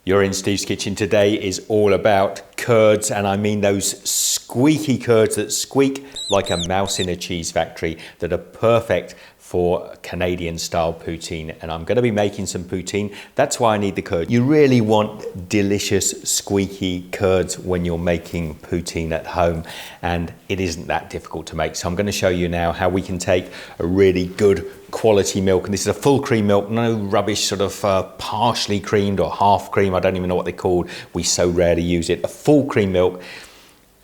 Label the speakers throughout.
Speaker 1: You're in Steve's Kitchen. Today is all about curds, and I mean those squeaky curds that squeak like a mouse in a cheese factory, that are perfect for Canadian style poutine. And I'm going to be making some poutine. That's why I need the curd. You really want delicious squeaky curds when you're making poutine at home, and it isn't that difficult to make. So I'm going to show you now how we can take a really good quality milk, and this is a full cream milk, no rubbish sort of partially creamed or half cream. I don't even know what they're called. We so rarely use it. A full cream milk,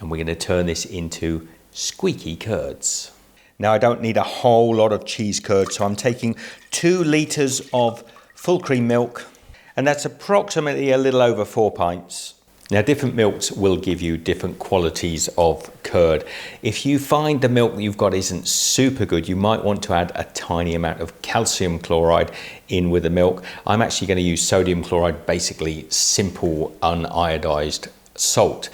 Speaker 1: and we're going to turn this into squeaky curds. Now I don't need a whole lot of cheese curds, so I'm taking 2 litres of full cream milk, and that's approximately a little over 4 pints. Now different milks will give you different qualities of curd. If you find the milk that you've got isn't super good, you might want to add a tiny amount of calcium chloride in with the milk. I'm actually going to use sodium chloride, basically simple uniodized salt.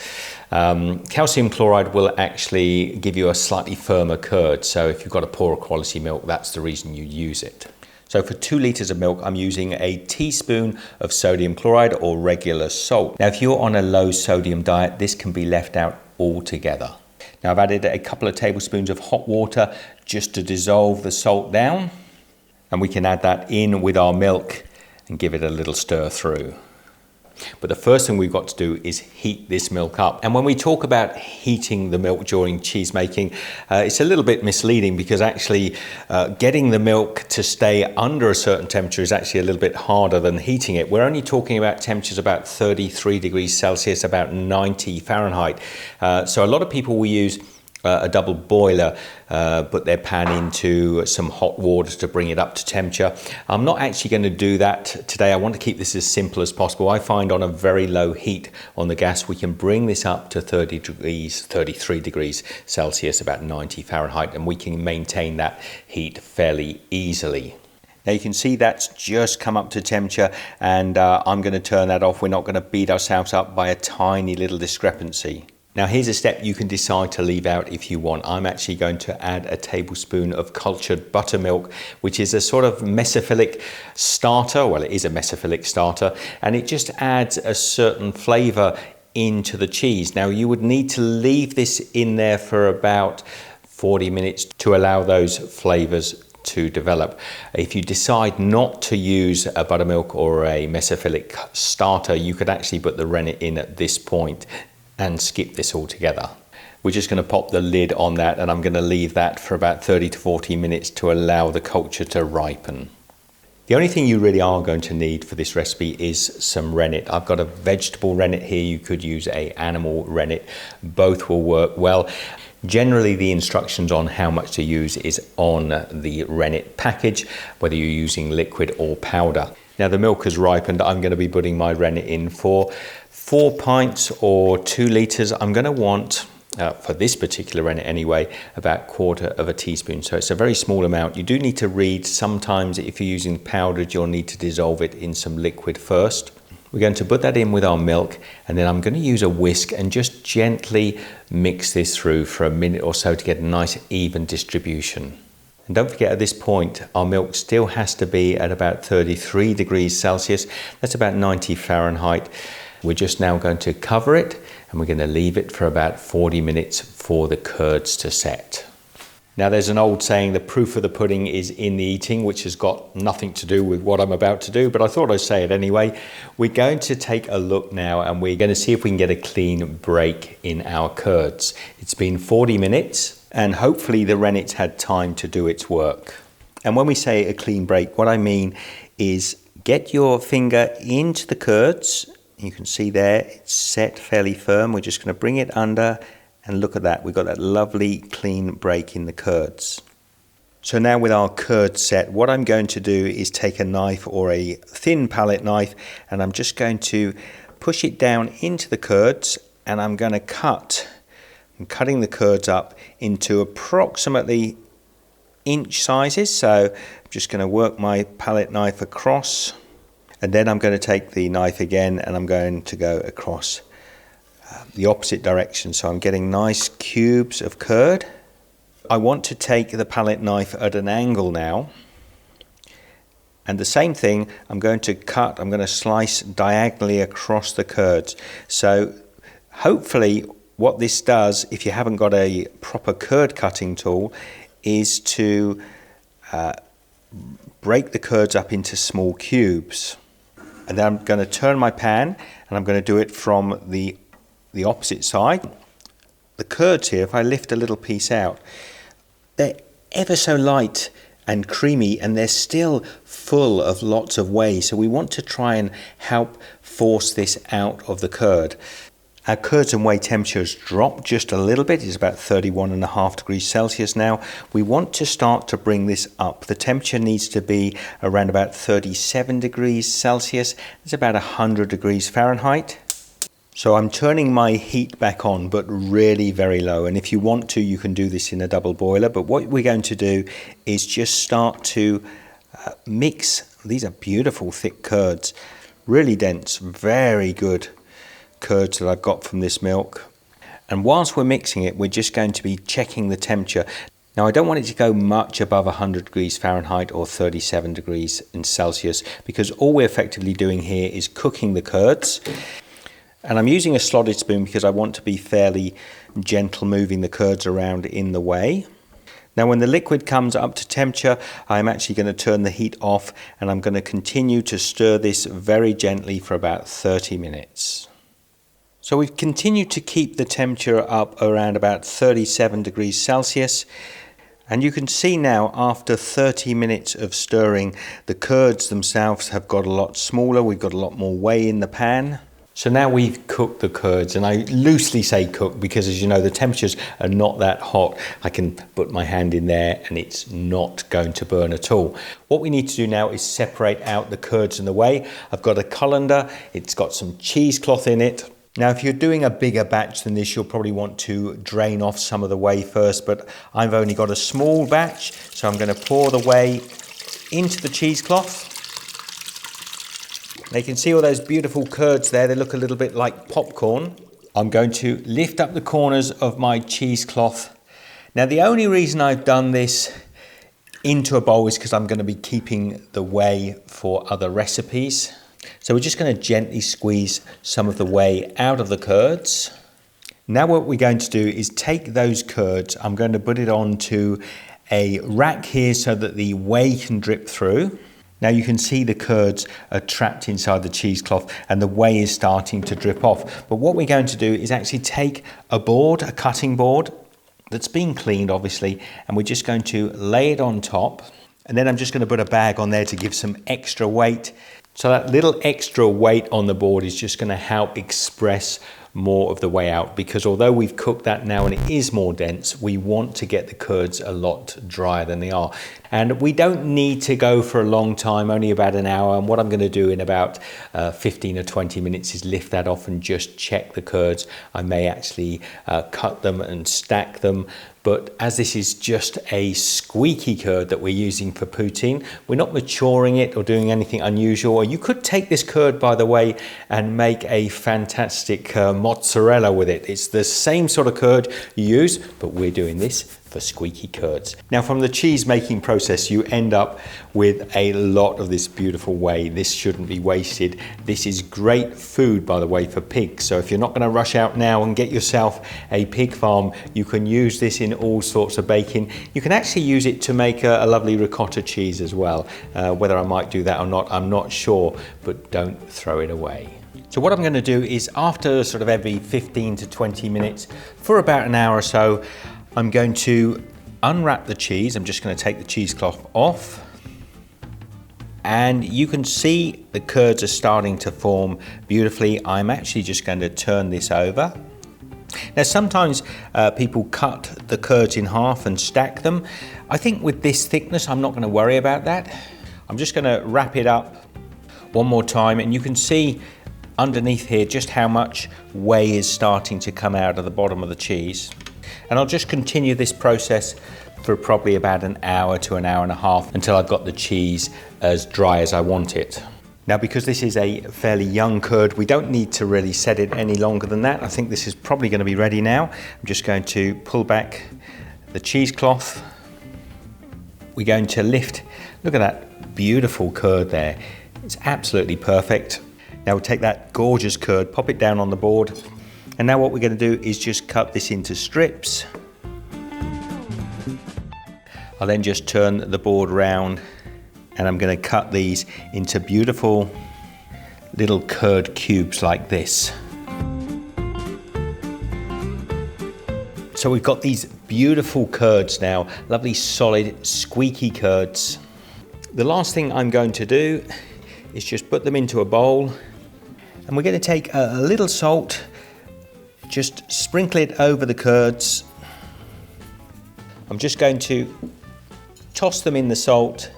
Speaker 1: Calcium chloride will actually give you a slightly firmer curd, so if you've got a poorer quality milk, that's the reason you use it. So for 2 litres of milk, I'm using a teaspoon of sodium chloride or regular salt. Now, if you're on a low sodium diet, this can be left out altogether. Now, I've added a couple of tablespoons of hot water just to dissolve the salt down. And we can add that in with our milk and give it a little stir through. But the first thing we've got to do is heat this milk up. And when we talk about heating the milk during cheese making, it's a little bit misleading, because actually getting the milk to stay under a certain temperature is actually a little bit harder than heating it. We're only talking about temperatures about 33 degrees Celsius, about 90 Fahrenheit. So a lot of people will use a double boiler, put their pan into some hot water to bring it up to temperature. I'm not actually going to do that today. I want to keep this as simple as possible. I find on a very low heat on the gas, we can bring this up to 33 degrees Celsius, about 90 Fahrenheit, and we can maintain that heat fairly easily. Now you can see that's just come up to temperature, and I'm going to turn that off. We're not going to beat ourselves up by a tiny little discrepancy. Now here's a step you can decide to leave out if you want. I'm actually going to add a tablespoon of cultured buttermilk, which is a sort of mesophilic starter. Well, it is a mesophilic starter, and it just adds a certain flavour into the cheese. Now you would need to leave this in there for about 40 minutes to allow those flavours to develop. If you decide not to use a buttermilk or a mesophilic starter, you could actually put the rennet in at this point and skip this altogether. We're just going to pop the lid on that, and I'm going to leave that for about 30 to 40 minutes to allow the culture to ripen. The only thing you really are going to need for this recipe is some rennet. I've got a vegetable rennet here. You could use an animal rennet. Both will work well. Generally, the instructions on how much to use is on the rennet package, whether you're using liquid or powder. Now the milk has ripened. I'm going to be putting my rennet in for 4 pints or 2 litres. I'm going to want, for this particular rennet anyway, about 1/4 teaspoon. So it's a very small amount. You do need to read. Sometimes if you're using powdered, you'll need to dissolve it in some liquid first. We're going to put that in with our milk, and then I'm going to use a whisk and just gently mix this through for a minute or so to get a nice even distribution. And don't forget, at this point, our milk still has to be at about 33 degrees Celsius. That's about 90 Fahrenheit. We're just now going to cover it, and we're going to leave it for about 40 minutes for the curds to set. Now there's an old saying, the proof of the pudding is in the eating, which has got nothing to do with what I'm about to do, but I thought I'd say it anyway. We're going to take a look now, and we're going to see if we can get a clean break in our curds. It's been 40 minutes, and hopefully the rennet's had time to do its work. And when we say a clean break, what I mean is get your finger into the curds. You can see there it's set fairly firm. We're just going to bring it under, and look at that. We've got that lovely clean break in the curds. So now with our curds set, what I'm going to do is take a knife or a thin palette knife, and I'm just going to push it down into the curds, and I'm going to cut. I'm cutting the curds up into approximately inch sizes. So I'm just going to work my palette knife across. And then I'm going to take the knife again, and I'm going to go across the opposite direction. So I'm getting nice cubes of curd. I want to take the palette knife at an angle now, And the same thing, I'm going to slice diagonally across the curds. So hopefully what this does, if you haven't got a proper curd cutting tool, is to break the curds up into small cubes. And then I'm going to turn my pan and I'm going to do it from the opposite side. The curds here, if I lift a little piece out, they're ever so light and creamy, and they're still full of lots of whey. So we want to try and help force this out of the curd. Our curds and whey temperature has dropped just a little bit. It's about 31.5 degrees Celsius now. We want to start to bring this up. The temperature needs to be around about 37 degrees Celsius. It's about 100 degrees Fahrenheit. So I'm turning my heat back on, but really very low. And if you want to, you can do this in a double boiler. But what we're going to do is just start to mix. These are beautiful thick curds, really dense, very good curds that I've got from this milk. And whilst we're mixing it, we're just going to be checking the temperature. Now, I don't want it to go much above 100 degrees Fahrenheit or 37 degrees in Celsius, because all we're effectively doing here is cooking the curds. And I'm using a slotted spoon because I want to be fairly gentle moving the curds around in the whey. Now when the liquid comes up to temperature, I'm actually going to turn the heat off and I'm going to continue to stir this very gently for about 30 minutes. So we've continued to keep the temperature up around about 37 degrees Celsius. And you can see now, after 30 minutes of stirring, the curds themselves have got a lot smaller. We've got a lot more whey in the pan. So now we've cooked the curds, and I loosely say cook because, as you know, the temperatures are not that hot. I can put my hand in there and it's not going to burn at all. What we need to do now is separate out the curds and the whey. I've got a colander, it's got some cheesecloth in it. Now, if you're doing a bigger batch than this, you'll probably want to drain off some of the whey first, but I've only got a small batch, so I'm going to pour the whey into the cheesecloth. Now you can see all those beautiful curds there. They look a little bit like popcorn. I'm going to lift up the corners of my cheesecloth. Now the only reason I've done this into a bowl is because I'm going to be keeping the whey for other recipes. So we're just going to gently squeeze some of the whey out of the curds. Now what we're going to do is take those curds. I'm going to put it onto a rack here so that the whey can drip through. Now you can see the curds are trapped inside the cheesecloth and the whey is starting to drip off. But what we're going to do is actually take a board, a cutting board that's been cleaned obviously, and we're just going to lay it on top. And then I'm just going to put a bag on there to give some extra weight. So that little extra weight on the board is just going to help express more of the whey out, because although we've cooked that now and it is more dense, we want to get the curds a lot drier than they are. And we don't need to go for a long time, only about an hour. And what I'm going to do in about 15 or 20 minutes is lift that off and just check the curds. I may actually cut them and stack them. But as this is just a squeaky curd that we're using for poutine, we're not maturing it or doing anything unusual. Or you could take this curd, by the way, and make a fantastic mozzarella with it. It's the same sort of curd you use, but we're doing this for squeaky curds. Now from the cheese making process, you end up with a lot of this beautiful whey. This shouldn't be wasted. This is great food, by the way, for pigs. So if you're not going to rush out now and get yourself a pig farm, you can use this in all sorts of baking. You can actually use it to make a lovely ricotta cheese as well. Whether I might do that or not, I'm not sure, but don't throw it away. So what I'm going to do is, after sort of every 15 to 20 minutes for about an hour or so, I'm going to unwrap the cheese. I'm just going to take the cheesecloth off. And you can see the curds are starting to form beautifully. I'm actually just going to turn this over. Now sometimes people cut the curds in half and stack them. I think with this thickness, I'm not going to worry about that. I'm just going to wrap it up one more time, and you can see underneath here just how much whey is starting to come out of the bottom of the cheese. And I'll just continue this process for probably about an hour to an hour and a half until I've got the cheese as dry as I want it. Now, because this is a fairly young curd, we don't need to really set it any longer than that. I think this is probably going to be ready now. I'm just going to pull back the cheesecloth. We're going to lift, look at that beautiful curd there. It's absolutely perfect. Now we'll take that gorgeous curd, pop it down on the board. And now what we're going to do is just cut this into strips. I'll then just turn the board round and I'm going to cut these into beautiful little curd cubes like this. So we've got these beautiful curds now, lovely solid squeaky curds. The last thing I'm going to do is just put them into a bowl, and we're going to take a little salt, just sprinkle it over the curds. I'm just going to toss them in the salt.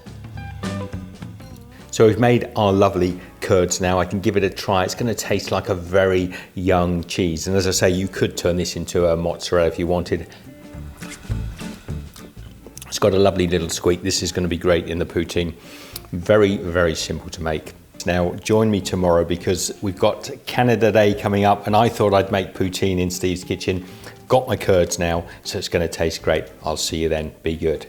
Speaker 1: So we've made our lovely curds now. I can give it a try. It's going to taste like a very young cheese. And as I say, you could turn this into a mozzarella if you wanted. It's got a lovely little squeak. This is going to be great in the poutine. Very, very simple to make. Now join me tomorrow because we've got Canada Day coming up, and I thought I'd make poutine in Steve's kitchen. Got my curds now, so it's going to taste great. I'll see you then. Be good.